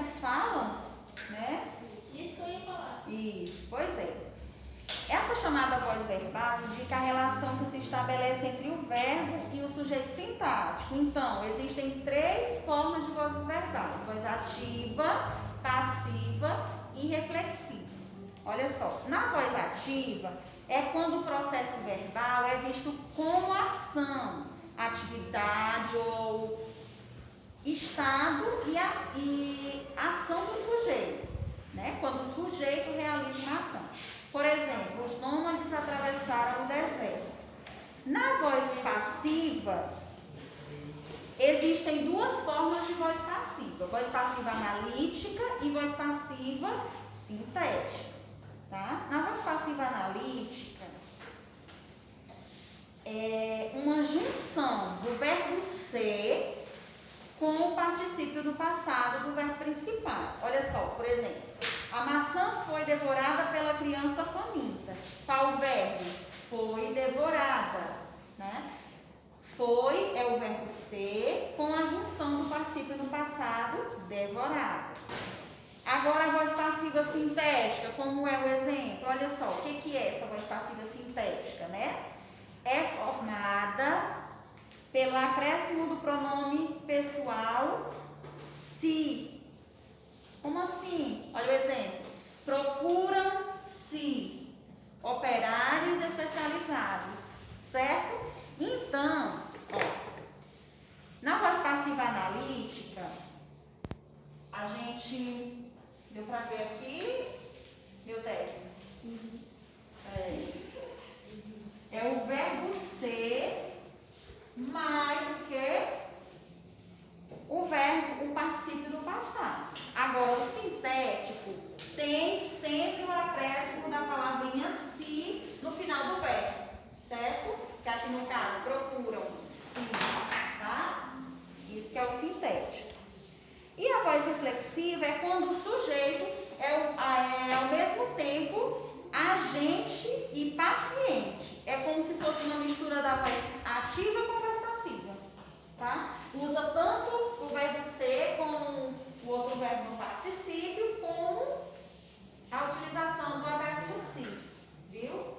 verbos falam, né? Isso que eu ia falar. Isso, pois é. Essa chamada voz verbal indica a relação que se estabelece entre o verbo e o sujeito sintático. Então, existem 3 formas de vozes verbais: voz ativa, passiva e reflexiva. Olha só, na voz ativa é quando o processo verbal é visto como ação, atividade ou estado e ação do sujeito, né? Quando o sujeito realiza uma ação. Por exemplo, os nômades atravessaram o deserto. Na voz passiva, existem 2 formas de voz passiva: voz passiva analítica e voz passiva sintética. Tá? Na voz passiva analítica, é uma junção do verbo ser com o particípio do passado do verbo principal. Olha só, por exemplo, a maçã foi devorada pela criança faminta. Qual o verbo? Foi devorada, né? Foi é o verbo ser com a junção do particípio do passado, devorada. Agora a voz passiva sintética, como é o exemplo? Olha só, o que é essa voz passiva sintética, né? É formada pelo acréscimo do pronome pessoal se. Como assim? Olha o exemplo. Procuram-se operários especializados, certo? Então, ó, na voz passiva analítica, a gente... Deu para ver aqui, meu técnico? É o verbo ser mais o que? O verbo, o particípio do passado. Agora, o sintético tem sempre o acréscimo da palavrinha se no final do verbo, certo? Que aqui no caso, procuram-se, tá? Isso que é o sintético. E a voz reflexiva é quando o sujeito é ao mesmo tempo agente e paciente. É como se fosse uma mistura da voz ativa com a voz passiva, tá? Usa tanto o verbo ser com o outro verbo no particípio, como a utilização do acréscimo si, viu?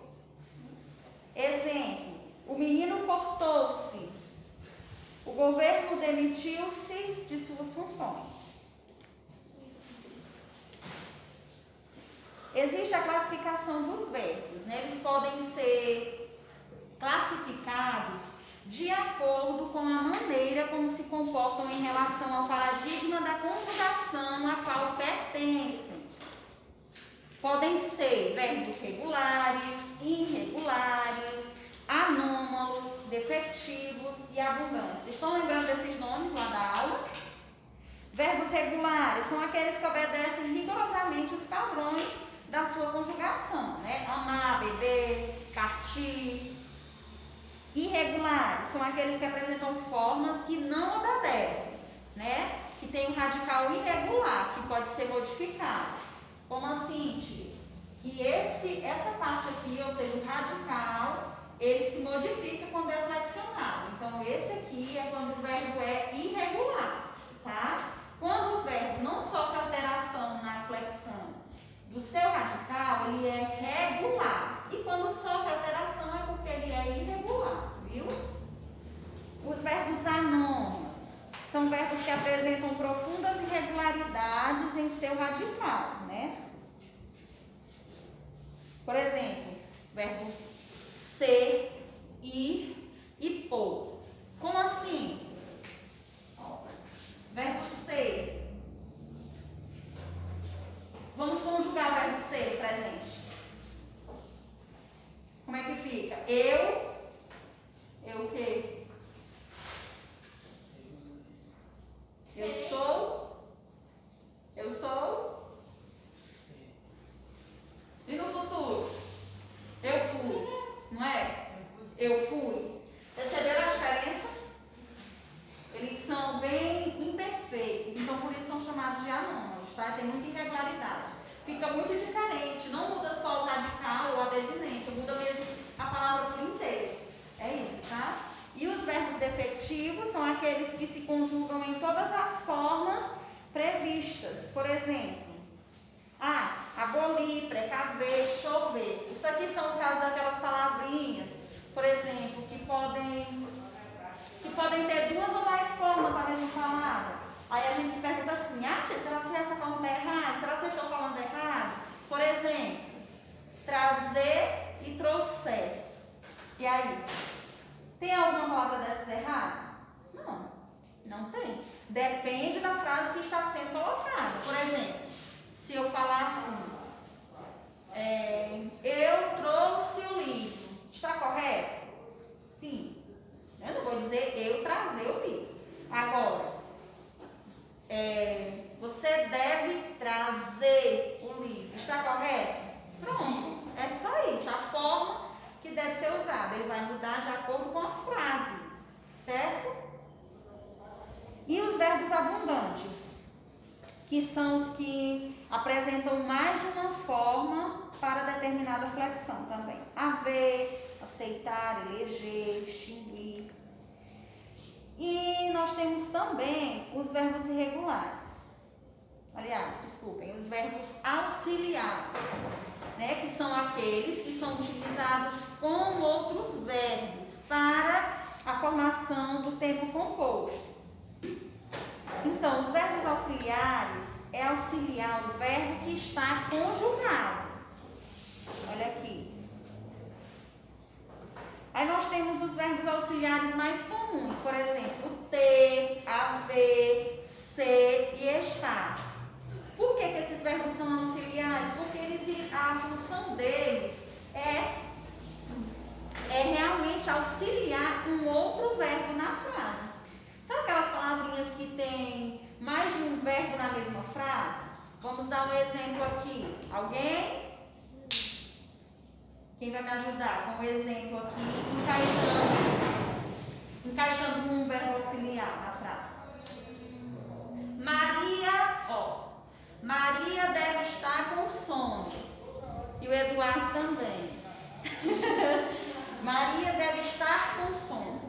Exemplo: o menino cortou-se. O governo demitiu-se de suas funções. Existe a classificação dos verbos, né? Eles podem ser classificados de acordo com a maneira como se comportam em relação ao paradigma da conjugação a qual pertencem. Podem ser verbos regulares, irregulares, anômalos, defetivos e abundantes. Estão lembrando desses nomes lá da aula? Verbos regulares são aqueles que obedecem rigorosamente os padrões da sua conjugação, né? Amar, beber, partir. Irregulares são aqueles que apresentam formas que não obedecem, né? Que tem um radical irregular, que pode ser modificado. Como assim, tia? Que essa parte aqui, ou seja, o radical, ele se modifica quando é flexionado. Então, esse aqui é quando o verbo é irregular, tá? Quando o verbo não sofre alteração na flexão do seu radical, ele é regular. E quando sofre alteração é porque ele é irregular, viu? Os verbos anômalos são verbos que apresentam profundas irregularidades em seu radical, né? Por exemplo, verbo ser, ir e pôr. Como assim? Verbo ser. Vamos conjugar o verbo ser presente. Como é que fica? Eu o quê? Eu sou. E no futuro? Eu fui, não é? Eu fui. Perceberam a diferença? Eles são bem imperfeitos, então por isso são chamados de anômalos, tá? Tem muita irregularidade. Fica muito diferente, não muda só o radical ou a desinência, muda mesmo a palavra por inteiro. É isso, tá? E os verbos defetivos são aqueles que se conjugam em todas as formas previstas. Por exemplo, abolir, precaver, chover. Isso aqui são o caso daquelas palavrinhas, por exemplo, que podem ter duas ou mais formas da mesma palavra. Aí a gente se pergunta assim, tia, será que essa forma está errada? Será que eu estou falando errado? Por exemplo, trazer e trouxer. E aí? Tem alguma palavra dessas errada? Não tem. Depende da frase que está sendo colocada. Por exemplo, se eu falar assim, eu trouxe o livro. Está correto? Sim. Eu não vou dizer eu trazer o livro. Agora, você deve trazer o livro. Está correto? Pronto. É só isso. A forma que deve ser usada. Ele vai mudar de acordo com a frase. Certo? E os verbos abundantes, que são os que apresentam mais de uma forma para determinada flexão também. Haver, aceitar, eleger, extinguir. E nós temos também os verbos irregulares. Aliás, desculpem, os verbos auxiliares, né, que são aqueles que são utilizados com outros verbos para a formação do tempo composto. Então, os verbos auxiliares é auxiliar o verbo que está conjugado. Olha aqui. Aí nós temos os verbos auxiliares mais comuns, por exemplo, ter, haver, ser e estar. Por que esses verbos são auxiliares? Porque a função deles é realmente auxiliar um outro verbo na frase. Sabe aquelas palavrinhas que tem mais de um verbo na mesma frase? Vamos dar um exemplo aqui. Alguém? Quem vai me ajudar com um exemplo aqui, encaixando um verbo auxiliar na frase? Maria deve estar com sono. E o Eduardo também. Maria deve estar com sono.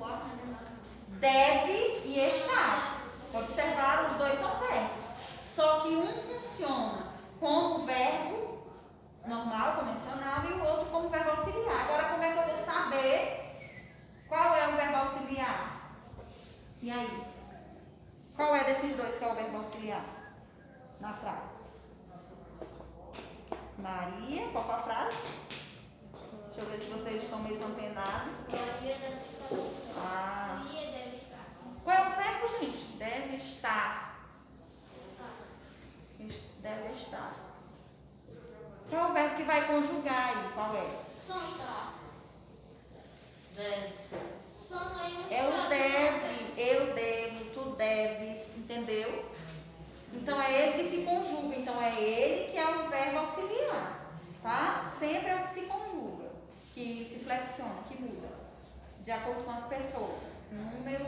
Deve e estar. Observaram, os dois são verbos. Só que um funciona como verbo normal, convencional, e o outro como verbo auxiliar. Agora, como é que eu vou saber qual é o verbo auxiliar? E aí? Qual é desses dois que é o verbo auxiliar na frase? Maria, qual foi a frase? Deixa eu ver se vocês estão mesmo antenados. Maria deve estar. Maria deve estar. Qual é o verbo, gente? Deve estar. Deve estar. Qual é o verbo que vai conjugar aí? Qual é? Sono. Deve. Sono aí. É o deve, eu devo, tu deves, entendeu? Então é ele que se conjuga, então é ele que é o verbo auxiliar, tá? Sempre é o que se conjuga, que se flexiona, que muda, de acordo com as pessoas, número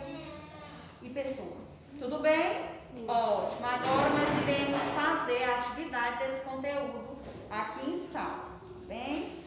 e pessoa. Tudo bem? Ótimo. Agora nós iremos fazer a atividade desse conteúdo aqui em sala, bem?